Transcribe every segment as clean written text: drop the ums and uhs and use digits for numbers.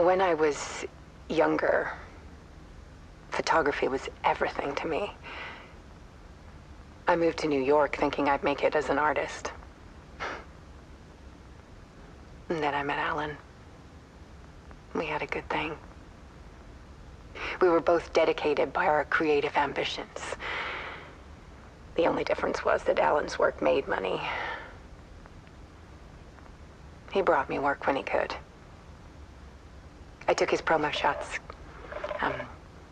When I was younger, photography was everything to me. I moved to New York thinking I'd make it as an artist. And then I met Alan. We had a good thing. We were both dedicated by our creative ambitions. The only difference was that Alan's work made money. He brought me work when he could. I took his promo shots,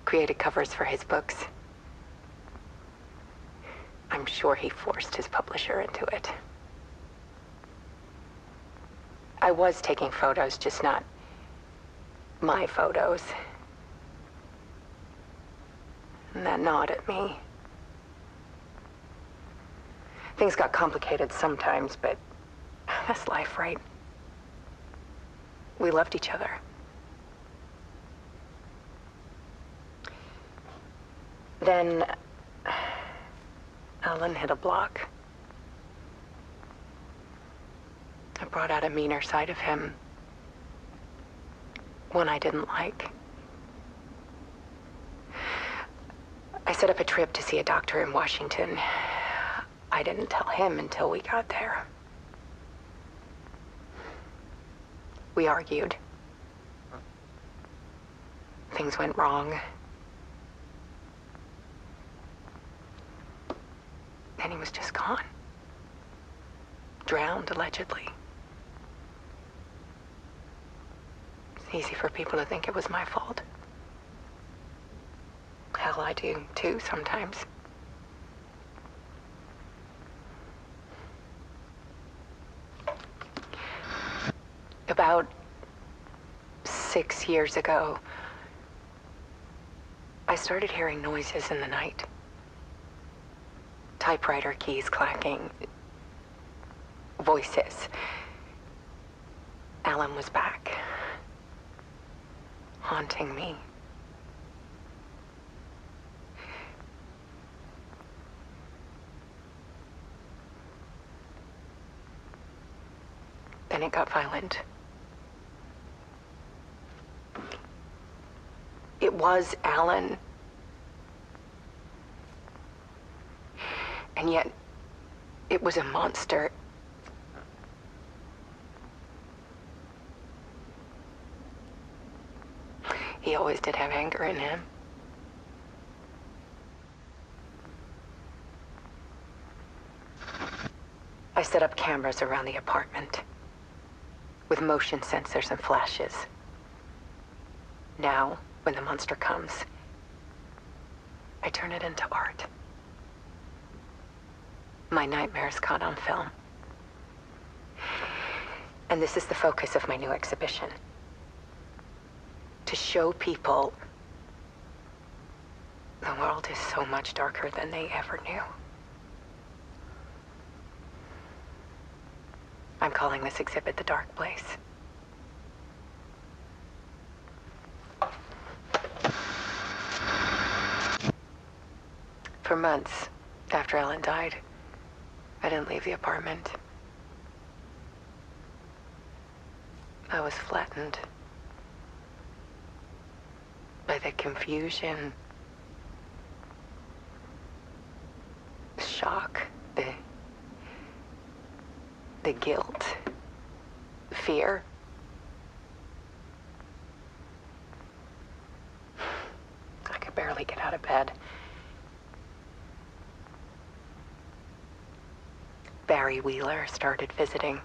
created covers for his books. I'm sure he forced his publisher into it. I was taking photos, just not my photos. And that gnawed at me. Things got complicated sometimes, but that's life, right? We loved each other. Then Alan hit a block. I brought out a meaner side of him. One I didn't like. I set up a trip to see a doctor in Washington. I didn't tell him until we got there. We argued. Things went wrong. And he was just gone. Drowned, allegedly. It's easy for people to think it was my fault. Hell, I do too sometimes. About 6 years ago, I started hearing noises in the night. Typewriter keys clacking. Voices. Alan was back. Haunting me. Then it got violent. It was Alan. And yet, it was a monster. He always did have anger in him. I set up cameras around the apartment with motion sensors and flashes. Now, when the monster comes, I turn it into art. My nightmares caught on film. And this is the focus of my new exhibition. To show people the world is so much darker than they ever knew. I'm calling this exhibit The Dark Place. For months after Ellen died, I didn't leave the apartment. I was flattened by the confusion, shock, the guilt, fear. I could barely get out of bed. Barry Wheeler started visiting.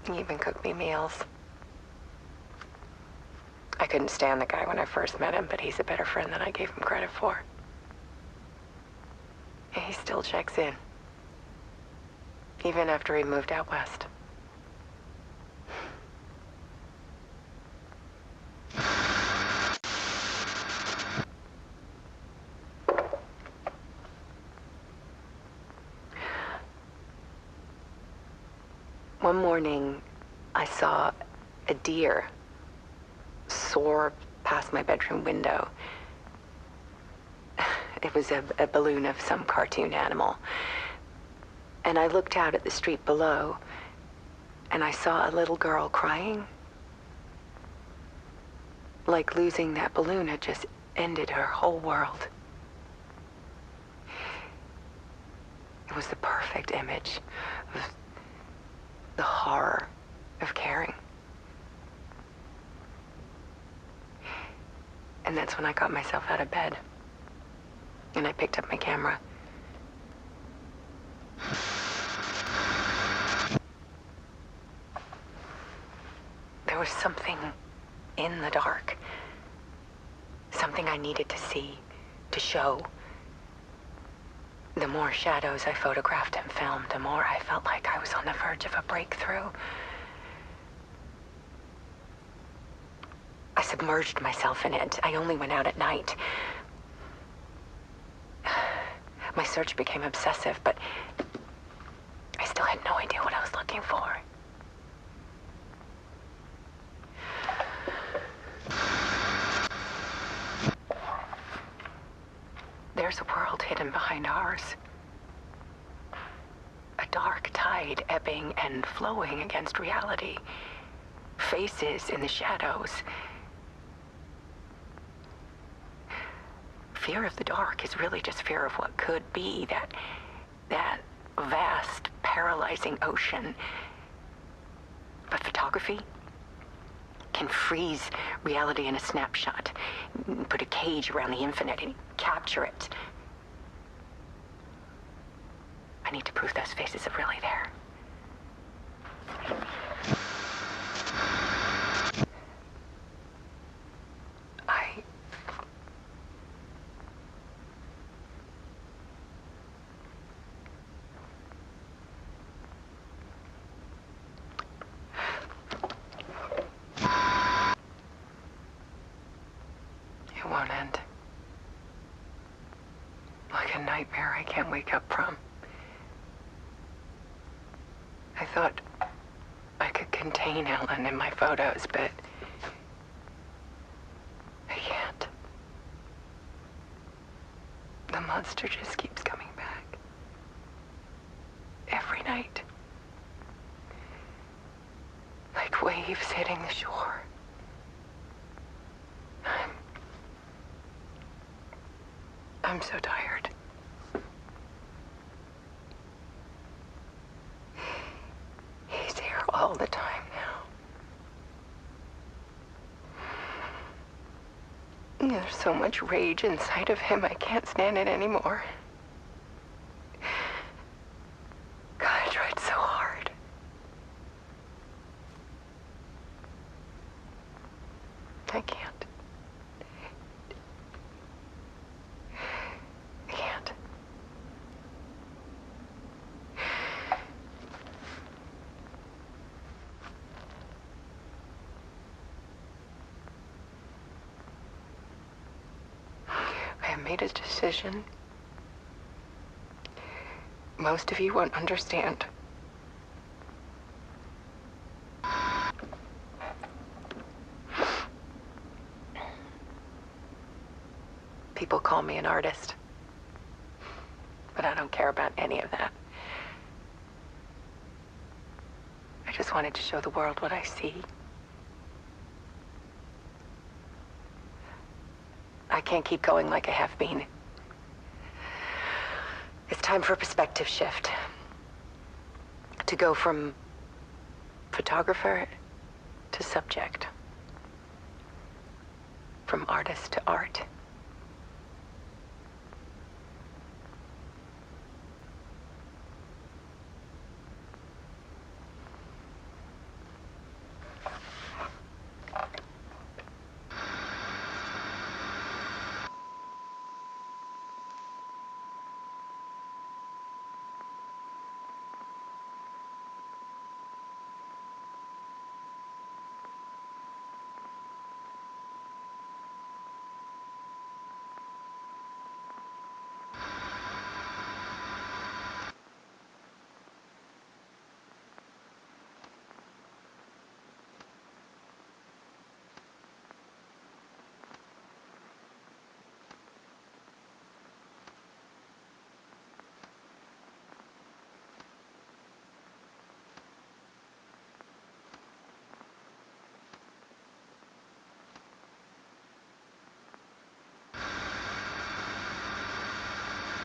He even cooked me meals. I couldn't stand the guy when I first met him, but he's a better friend than I gave him credit for. And he still checks in. Even after he moved out west. One morning, I saw a deer soar past my bedroom window. It was a balloon of some cartoon animal. And I looked out at the street below, and I saw a little girl crying. Like losing that balloon had just ended her whole world. It was the perfect image of the horror of caring. And that's when I got myself out of bed. And I picked up my camera. There was something in the dark. Something I needed to see, to show. The more shadows I photographed and filmed, the more I felt like I was on the verge of a breakthrough. I submerged myself in it. I only went out at night. My search became obsessive, but I still had no idea what I was looking for. There's a world hidden behind ours. A dark tide ebbing and flowing against reality. Faces in the shadows. Fear of the dark is really just fear of what could be, that vast, paralyzing ocean. But photography can freeze reality in a snapshot, put a cage around the infinite and capture it. I need to prove those faces are really there. It won't end. Like a nightmare I can't wake up from. I thought I could contain Ellen in my photos, but I can't. The monster just keeps coming back. Every night. Like waves hitting the shore. I'm so tired. He's here all the time now. There's so much rage inside of him, I can't stand it anymore. God, I tried so hard. I can't. I made a decision. Most of you won't understand. People call me an artist, but I don't care about any of that. I just wanted to show the world what I see. I can't keep going like I have been. It's time for a perspective shift. To go from photographer to subject. From artist to art.